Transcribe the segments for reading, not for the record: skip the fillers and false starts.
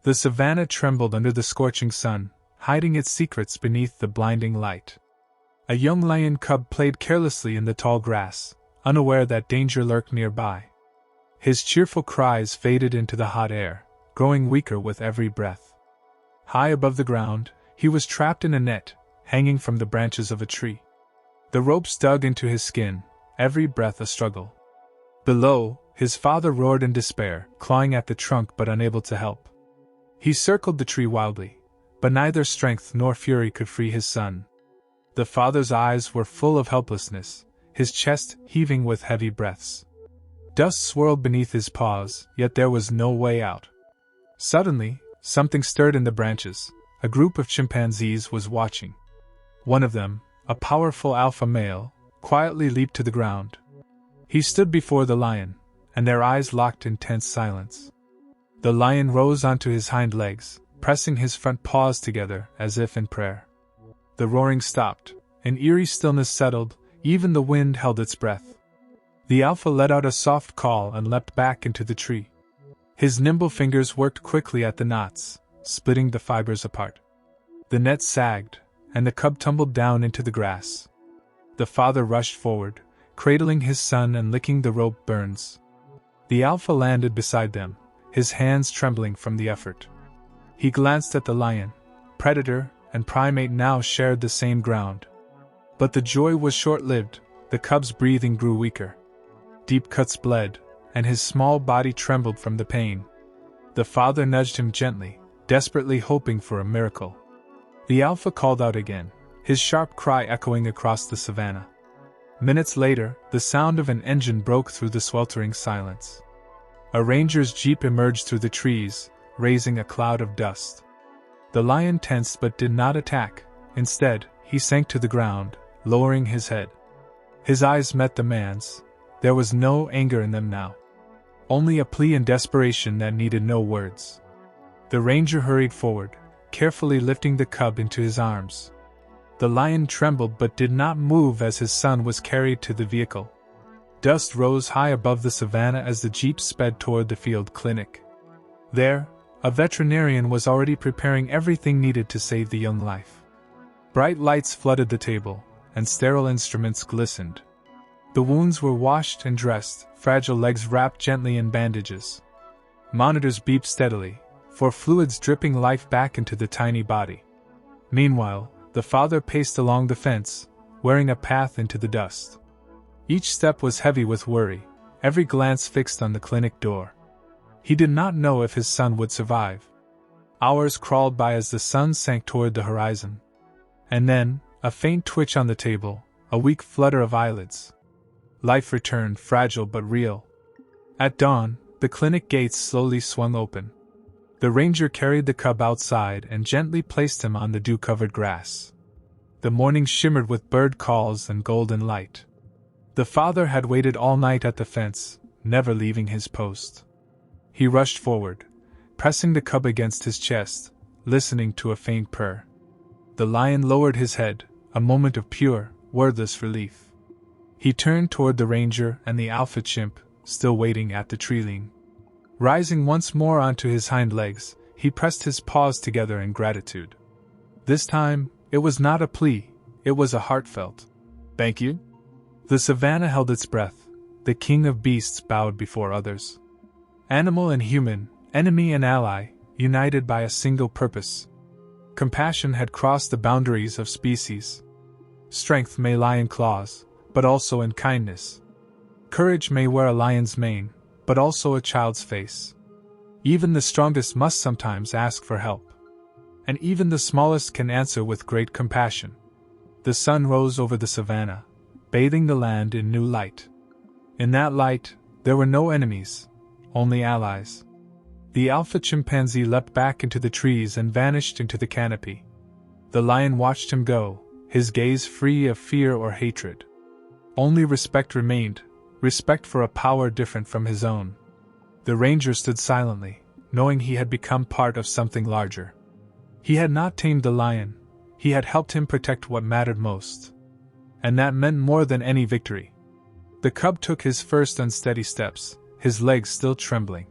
The savannah trembled under the scorching sun, hiding its secrets beneath the blinding light. A young lion cub played carelessly in the tall grass, unaware that danger lurked nearby. His cheerful cries faded into the hot air, growing weaker with every breath. High above the ground, he was trapped in a net, hanging from the branches of a tree. The ropes dug into his skin, every breath a struggle. Below, his father roared in despair, clawing at the trunk but unable to help. He circled the tree wildly, but neither strength nor fury could free his son. The father's eyes were full of helplessness, his chest heaving with heavy breaths. Dust swirled beneath his paws, yet there was no way out. Suddenly, something stirred in the branches. A group of chimpanzees was watching. One of them, a powerful alpha male, quietly leaped to the ground. He stood before the lion, and their eyes locked in tense silence. The lion rose onto his hind legs, pressing his front paws together as if in prayer. The roaring stopped, an eerie stillness settled, even the wind held its breath. The alpha let out a soft call and leapt back into the tree. His nimble fingers worked quickly at the knots, splitting the fibers apart. The net sagged, and the cub tumbled down into the grass. The father rushed forward, cradling his son and licking the rope burns. The alpha landed beside them, his hands trembling from the effort. He glanced at the lion. Predator and primate now shared the same ground. But the joy was short-lived. The cub's breathing grew weaker. Deep cuts bled, and his small body trembled from the pain. The father nudged him gently, desperately hoping for a miracle. The alpha called out again, his sharp cry echoing across the savannah. Minutes later, the sound of an engine broke through the sweltering silence. A ranger's jeep emerged through the trees, raising a cloud of dust. The lion tensed but did not attack. Instead, he sank to the ground, lowering his head. His eyes met the man's. There was no anger in them now. Only a plea and desperation that needed no words. The ranger hurried forward, carefully lifting the cub into his arms. The lion trembled but did not move as his son was carried to the vehicle. Dust rose high above the savannah as the jeep sped toward the field clinic. There, a veterinarian was already preparing everything needed to save the young life. Bright lights flooded the table, and sterile instruments glistened. The wounds were washed and dressed, fragile legs wrapped gently in bandages. Monitors beeped steadily, for fluids dripping life back into the tiny body. Meanwhile, the father paced along the fence, wearing a path into the dust. Each step was heavy with worry, every glance fixed on the clinic door. He did not know if his son would survive. Hours crawled by as the sun sank toward the horizon. And then, a faint twitch on the table, a weak flutter of eyelids. Life returned, fragile but real. At dawn, the clinic gates slowly swung open. The ranger carried the cub outside and gently placed him on the dew-covered grass. The morning shimmered with bird calls and golden light. The father had waited all night at the fence, never leaving his post. He rushed forward, pressing the cub against his chest, listening to a faint purr. The lion lowered his head, a moment of pure, wordless relief. He turned toward the ranger and the alpha chimp, still waiting at the tree-line. Rising once more onto his hind legs, he pressed his paws together in gratitude. This time, it was not a plea, it was a heartfelt "Thank you." The savannah held its breath. The king of beasts bowed before others. Animal and human, enemy and ally, united by a single purpose. Compassion had crossed the boundaries of species. Strength may lie in claws, but also in kindness. Courage may wear a lion's mane, but also a child's face. Even the strongest must sometimes ask for help. And even the smallest can answer with great compassion. The sun rose over the savannah, bathing the land in new light. In that light, there were no enemies, only allies. The alpha chimpanzee leapt back into the trees and vanished into the canopy. The lion watched him go, his gaze free of fear or hatred. Only respect remained, respect for a power different from his own. The ranger stood silently, knowing he had become part of something larger. He had not tamed the lion, he had helped him protect what mattered most. And that meant more than any victory. The cub took his first unsteady steps, his legs still trembling.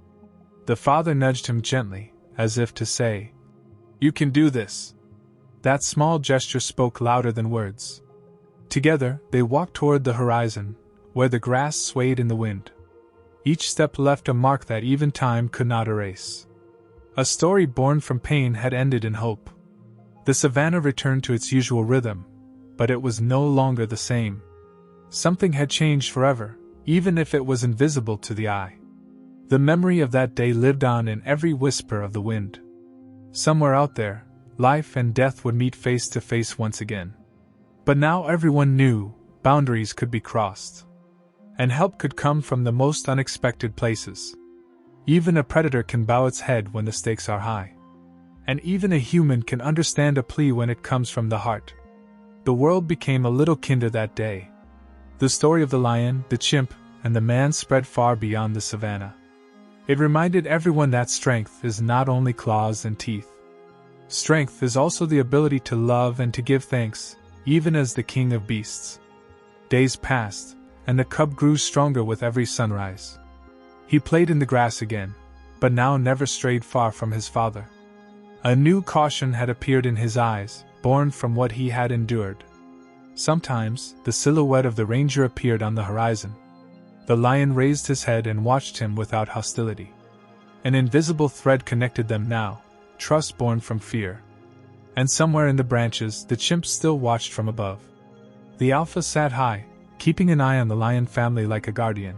The father nudged him gently, as if to say, "You can do this." That small gesture spoke louder than words. Together, they walked toward the horizon, where the grass swayed in the wind. Each step left a mark that even time could not erase. A story born from pain had ended in hope. The savannah returned to its usual rhythm, but it was no longer the same. Something had changed forever, even if it was invisible to the eye. The memory of that day lived on in every whisper of the wind. Somewhere out there, life and death would meet face to face once again. But now everyone knew boundaries could be crossed. And help could come from the most unexpected places. Even a predator can bow its head when the stakes are high. And even a human can understand a plea when it comes from the heart. The world became a little kinder that day. The story of the lion, the chimp, and the man spread far beyond the savannah. It reminded everyone that strength is not only claws and teeth. Strength is also the ability to love and to give thanks, even as the king of beasts. Days passed, and the cub grew stronger with every sunrise. He played in the grass again, but now never strayed far from his father. A new caution had appeared in his eyes, born from what he had endured. Sometimes, the silhouette of the ranger appeared on the horizon. The lion raised his head and watched him without hostility. An invisible thread connected them now, trust born from fear. And somewhere in the branches, the chimp still watched from above. The alpha sat high, keeping an eye on the lion family like a guardian.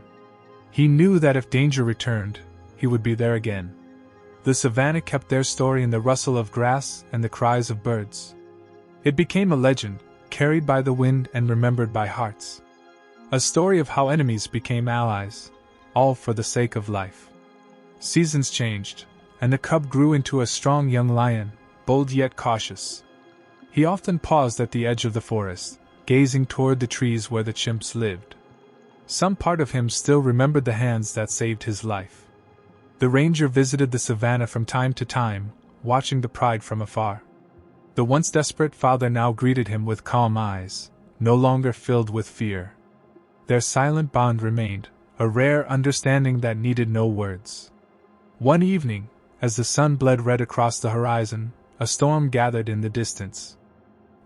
He knew that if danger returned, he would be there again. The savannah kept their story in the rustle of grass and the cries of birds. It became a legend, carried by the wind and remembered by hearts. A story of how enemies became allies, all for the sake of life. Seasons changed, and the cub grew into a strong young lion, bold yet cautious. He often paused at the edge of the forest, gazing toward the trees where the chimps lived. Some part of him still remembered the hands that saved his life. The ranger visited the savannah from time to time, watching the pride from afar. The once desperate father now greeted him with calm eyes, no longer filled with fear. Their silent bond remained, a rare understanding that needed no words. One evening, as the sun bled red across the horizon, a storm gathered in the distance.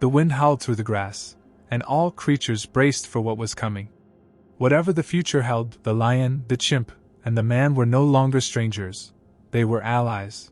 The wind howled through the grass, and all creatures braced for what was coming. Whatever the future held, the lion, the chimp, and the man were no longer strangers. They were allies,